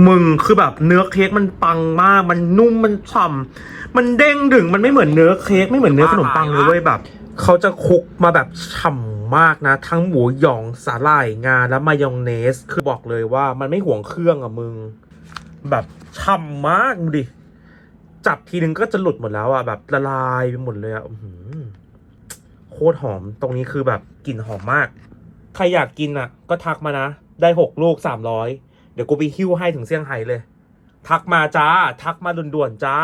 มึงคือแบบเนื้อเค้กมันปังมากมันนุ่มมันฉ่ำมันเด้งดึงมันไม่เหมือนเนื้อเค้กไม่เหมือนเนื้อขนมปังเลยเว้ยแบบเขาจะคลุกมาแบบฉ่ำมากนะทั้งหมูหยองสาหร่ายงาและมายองเนสคือบอกเลยว่ามันไม่ห่วงเครื่องอะมึงแบบฉ่ำมากดูดิจับทีนึงก็จะหลุดหมดแล้วอะแบบละลายไปหมดเลยอะโคตรหอมตรงนี้คือแบบกลิ่นหอมมากใครอยากกินอะก็ทักมานะได้6 ลูก300เดี๋ยวกูไปหิ้วให้ถึงเซี่ยงไฮ้เลยทักมาจ้าทักมาด่วนๆจ้า